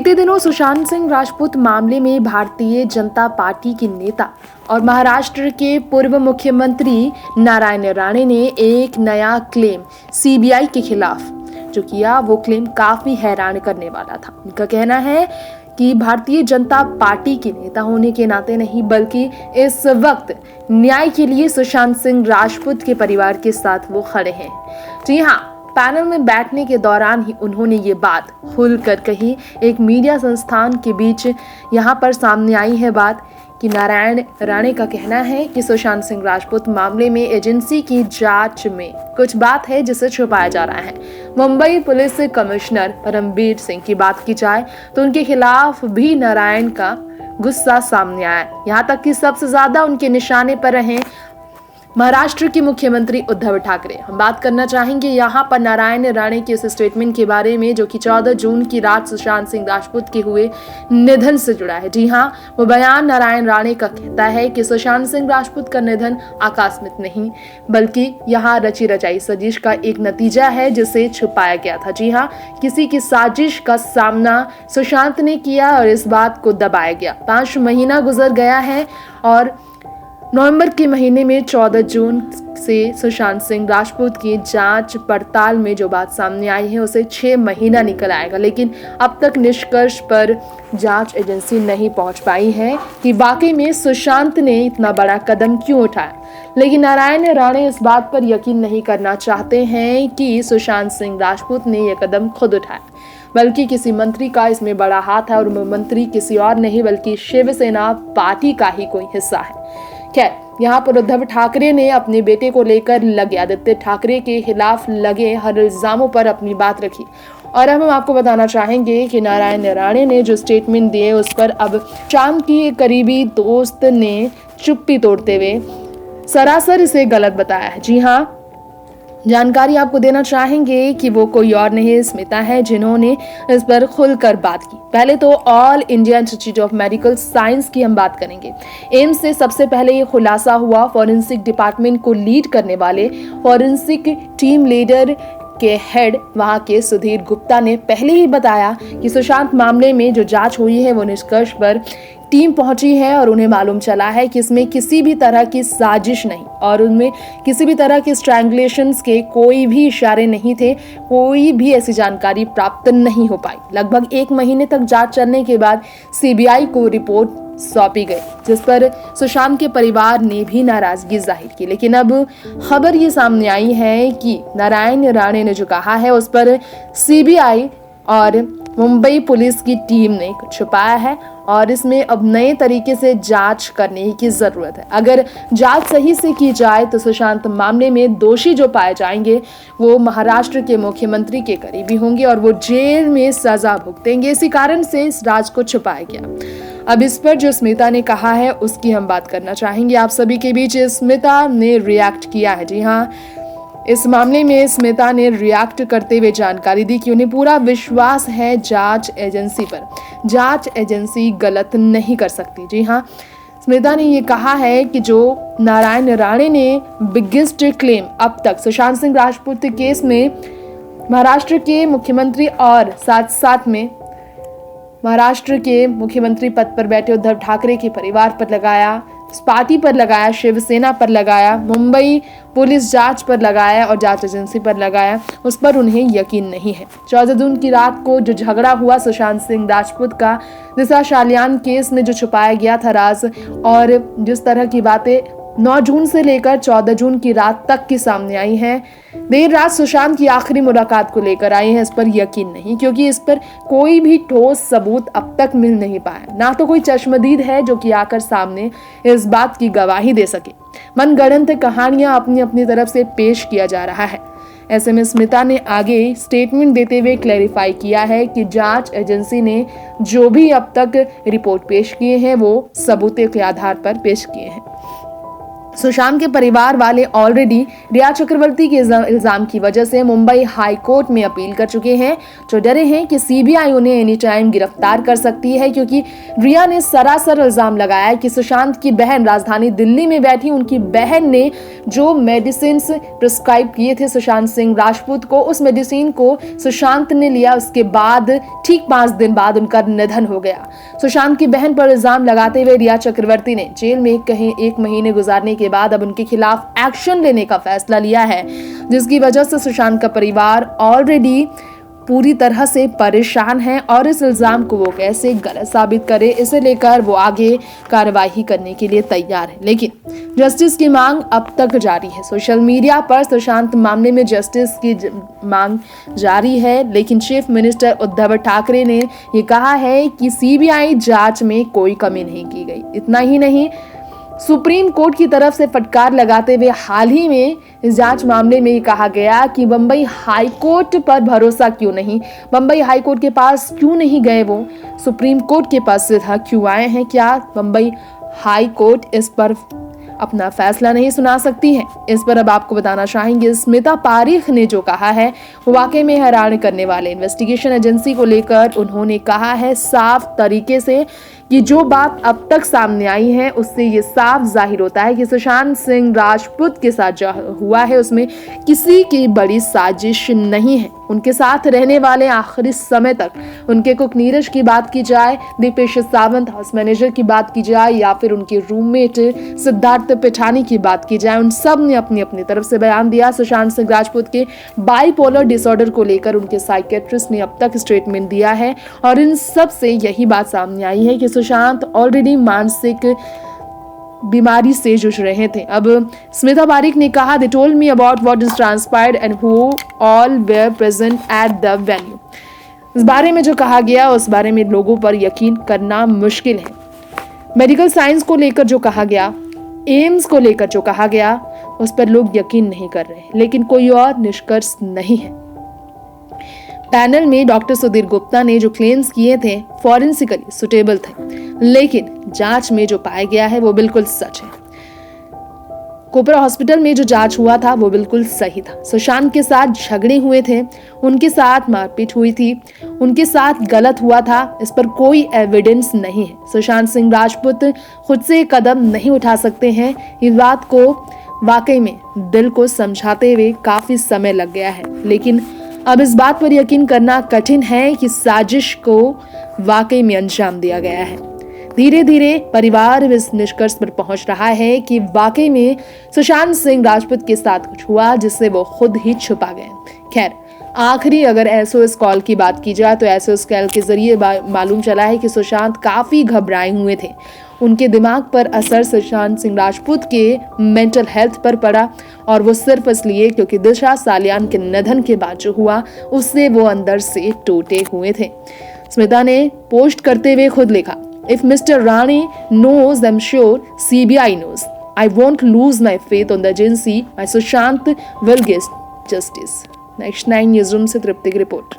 बीते दिनों सुशांत सिंह राजपूत मामले में भारतीय जनता पार्टी के नेता और महाराष्ट्र के पूर्व मुख्यमंत्री नारायण राणे ने एक नया क्लेम सीबीआई के खिलाफ जो किया, वो क्लेम काफी हैरान करने वाला था। उनका कहना है कि भारतीय जनता पार्टी के नेता होने के नाते नहीं, बल्कि इस वक्त न्याय के लिए सुशांत सिंह राजपूत के परिवार के साथ वो खड़े हैं। जी हाँ, पैनल में बैठने के दौरान ही उन्होंने ये बात खुलकर कही। एक मीडिया संस्थान के बीच यहाँ पर सामने आई है बात कि नारायण राणे का कहना है कि सुशांत सिंह राजपूत मामले में एजेंसी की जांच में कुछ बात है जिसे छुपाया जा रहा है। मुंबई पुलिस कमिश्नर परमबीर सिंह की बात की जाए तो उनके खिलाफ भी नारायण का गुस्सा सामने आया। यहाँ तक कि सबसे ज्यादा उनके निशाने पर रहे महाराष्ट्र के मुख्यमंत्री उद्धव ठाकरे। हम बात करना चाहेंगे यहाँ पर नारायण राणे के उस स्टेटमेंट के बारे में जो कि 14 जून की रात सुशांत सिंह राजपूत के हुए निधन से जुड़ा है। जी हाँ, वो बयान नारायण राणे का कहता है कि सुशांत सिंह राजपूत का निधन आकस्मिक नहीं, बल्कि यहाँ रची रचाई साजिश का एक नतीजा है जिसे छुपाया गया था। जी हाँ, किसी की साजिश का सामना सुशांत ने किया और इस बात को दबाया गया। 5 महीना गुजर गया है और नवंबर के महीने में 14 जून से सुशांत सिंह राजपूत की जांच पड़ताल में जो बात सामने आई है उसे 6 महीना निकल आएगा, लेकिन अब तक निष्कर्ष पर जांच एजेंसी नहीं पहुंच पाई है कि वाकई में सुशांत ने इतना बड़ा कदम क्यों उठाया। लेकिन नारायण राणे इस बात पर यकीन नहीं करना चाहते हैं कि सुशांत सिंह राजपूत ने यह कदम खुद उठाया, बल्कि किसी मंत्री का इसमें बड़ा हाथ है और मंत्री किसी और नहीं बल्कि शिवसेना पार्टी का ही कोई हिस्सा है। खैर, यहाँ पर उद्धव ठाकरे ने अपने बेटे को लेकर लगे आदित्य ठाकरे के खिलाफ लगे हर इल्जामों पर अपनी बात रखी। और अब हम आपको बताना चाहेंगे कि नारायण राणे ने जो स्टेटमेंट दिए उस पर अब शाम की एक करीबी दोस्त ने चुप्पी तोड़ते हुए सरासर इसे गलत बताया है। जी हाँ, जानकारी आपको देना चाहेंगे कि वो कोई और नहीं, स्मिता है जिन्होंने इस पर खुलकर बात की। पहले तो all India institute of medical science की हम बात करेंगे। एम्स से सबसे पहले ये खुलासा हुआ। फॉरेंसिक डिपार्टमेंट को लीड करने वाले फॉरेंसिक टीम लीडर के हेड वहां के सुधीर गुप्ता ने पहले ही बताया कि सुशांत मामले में जो जांच हुई है वो निष्कर्ष पर टीम पहुंची है और उन्हें मालूम चला है कि इसमें किसी भी तरह की साजिश नहीं और उनमें किसी भी तरह के स्ट्रैंगुलेशंस के कोई भी इशारे नहीं थे। कोई भी ऐसी जानकारी प्राप्त नहीं हो पाई। लगभग 1 महीने तक जांच चलने के बाद सीबीआई को रिपोर्ट सौंपी गई, जिस पर सुशांत के परिवार ने भी नाराजगी जाहिर की। लेकिन अब खबर ये सामने आई है कि नारायण राणे ने जो कहा है उस पर सीबीआई और मुंबई पुलिस की टीम ने कुछ छुपाया है और इसमें अब नए तरीके से जांच करने की जरूरत है। अगर जांच सही से की जाए तो सुशांत मामले में दोषी जो पाए जाएंगे वो महाराष्ट्र के मुख्यमंत्री के करीबी होंगे और वो जेल में सजा भुगतेंगे। इसी कारण से इस राज को छुपाया गया। अब इस पर जो स्मिता ने कहा है उसकी हम बात करना चाहेंगे आप सभी के बीच। स्मिता ने रिएक्ट किया है। जी हाँ, इस मामले में स्मिता ने रिएक्ट करते हुए जानकारी दी कि उन्हें पूरा विश्वास है जांच एजेंसी पर। जांच एजेंसी गलत नहीं कर सकती। जी हाँ, स्मिता ने ये कहा है कि जो नारायण राणे ने बिगेस्ट क्लेम अब तक सुशांत सिंह राजपूत केस में महाराष्ट्र के मुख्यमंत्री और साथ साथ में महाराष्ट्र के मुख्यमंत्री पद पर बैठे उद्धव ठाकरे के परिवार पर लगाया, पार्टी पर लगाया, शिवसेना पर लगाया, मुंबई पुलिस जांच पर लगाया और जांच एजेंसी पर लगाया, उस पर उन्हें यकीन नहीं है। 14 जून की रात को जो झगड़ा हुआ सुशांत सिंह राजपूत का दिशा शालियान केस में जो छुपाया गया था राज और जिस तरह की बातें 9 जून से लेकर 14 जून की रात तक की सामने आई हैं, देर रात सुशांत की आखिरी मुलाकात को लेकर आई है, इस पर यकीन नहीं, क्योंकि इस पर कोई भी ठोस सबूत अब तक मिल नहीं पाया। ना तो कोई चश्मदीद है जो कि आकर सामने इस बात की गवाही दे सके। मनगढ़ंत कहानियां अपनी अपनी तरफ से पेश किया जा रहा है। ऐसे में स्मिता ने आगे स्टेटमेंट देते हुए क्लैरिफाई किया है कि जांच एजेंसी ने जो भी अब तक रिपोर्ट पेश किए हैं वो सबूतों के आधार पर पेश किए हैं। सुशांत के परिवार वाले ऑलरेडी रिया चक्रवर्ती के इल्जाम की वजह से मुंबई हाई कोर्ट में अपील कर चुके हैं, जो डरे हैं कि सीबीआई उन्हें एनी टाइम गिरफ्तार कर सकती है, क्योंकि रिया ने सरासर इल्जाम लगाया कि सुशांत की बहन राजधानी दिल्ली में बैठी उनकी बहन ने जो मेडिसिन प्रिस्क्राइब किए थे सुशांत सिंह राजपूत को, उस मेडिसिन को सुशांत ने लिया, उसके बाद ठीक 5 दिन बाद उनका निधन हो गया। सुशांत की बहन पर इल्जाम लगाते हुए रिया चक्रवर्ती ने जेल में कहीं 1 महीने गुजारने के बाद अब उनके खिलाफ एक्शन लेने का फैसला लिया है, जिसकी वजह से सुशांत का परिवार ऑलरेडी पूरी तरह से परेशान है और इस इल्जाम को वो कैसे गलत साबित करे, इसे लेकर वो आगे कार्रवाई करने के लिए तैयार है। लेकिन जस्टिस की मांग अब तक जारी है। सोशल मीडिया पर सुशांत मामले में जस्टिस की मांग जारी है, लेकिन चीफ मिनिस्टर उद्धव ठाकरे ने ये कहा है कि सीबीआई जांच में कोई कमी नहीं की गई। इतना ही नहीं, सुप्रीम कोर्ट की तरफ से फटकार लगाते हुए हाल ही में इस जांच मामले में कहा गया कि बंबई हाई कोर्ट पर भरोसा क्यों नहीं, बंबई हाई कोर्ट के पास क्यों नहीं गए, वो सुप्रीम कोर्ट के पास सीधा क्यों आए हैं, क्या बंबई हाई कोर्ट इस पर अपना फैसला नहीं सुना सकती है? इस पर अब आपको बताना चाहेंगे स्मिता पारीख ने जो कहा है वो वाकई में हैरान करने वाले। इन्वेस्टिगेशन एजेंसी को लेकर उन्होंने कहा है साफ तरीके से कि जो बात अब तक सामने आई है उससे ये साफ जाहिर होता है कि सुशांत सिंह राजपूत के साथ जो हुआ है उसमें किसी की बड़ी साजिश नहीं है। उनके साथ रहने वाले आखिरी समय तक, उनके कुक नीरज की बात की जाए, दीपेश सावंत हाउस मैनेजर की बात की जाए, या फिर उनके रूममेट सिद्धार्थ पिठानी की बात की जाए, उन सब ने अपनी अपनी तरफ से बयान दिया। सुशांत सिंह राजपूत के बाइपोलर डिसऑर्डर को लेकर उनके साइकेट्रिस्ट ने अब तक स्टेटमेंट दिया है और इन सब से यही बात सामने आई है कि सुशांत ऑलरेडी मानसिक बीमारी से जूझ रहे थे। अब स्मिता पारीख ने कहा, they told me about what is transpired and who all were present at the venue. इस बारे में जो कहा गया उस बारे में लोगों पर यकीन करना मुश्किल है। मेडिकल साइंस को लेकर जो कहा गया, एम्स को लेकर जो कहा गया, उस पर लोग यकीन नहीं कर रहे, लेकिन कोई और निष्कर्ष नहीं है। पैनल में डॉक्टर सुधीर गुप्ता ने जो क्लेम्स किए थे फॉरेंसिकली सुटेबल थे, लेकिन जांच में जो पाया गया है वो बिल्कुल सच है। कोपरा हॉस्पिटल में जो जांच हुआ था वो बिल्कुल सही था। सुशांत के साथ झगड़े हुए थे, उनके साथ मारपीट हुई थी, उनके साथ गलत हुआ था, इस पर कोई एविडेंस नहीं है। सुशांत सिंह राजपूत खुद से कदम नहीं उठा सकते हैं। इस बात को वाकई में दिल को समझाते हुए काफी समय लग गया है, लेकिन अब इस बात पर यकीन करना कठिन है कि साजिश को वाकई में अंजाम दिया गया है। धीरे धीरे परिवार इस निष्कर्ष पर पहुंच रहा है कि वाकई में सुशांत सिंह राजपूत के साथ कुछ हुआ जिससे वो खुद ही छुपा गए। खैर, आखिरी अगर एसओएस कॉल की बात की जाए तो एसओएस कॉल के जरिए मालूम चला है कि सुशांत काफी घबराए हुए थे। उनके दिमाग पर असर सुशांत सिंह राजपूत के मेंटल हेल्थ पर पड़ा, और वो सिर्फ इसलिए क्योंकि दिशा सालियान के निधन के बाद जो हुआ उससे वो अंदर से टूटे हुए थे। स्मिता ने पोस्ट करते हुए खुद लिखा, if mister Rane knows, I'm sure CBI knows. I won't lose my faith on the agency. My Sushant will get justice. Next 9 newsroom से तृप्ति की रिपोर्ट।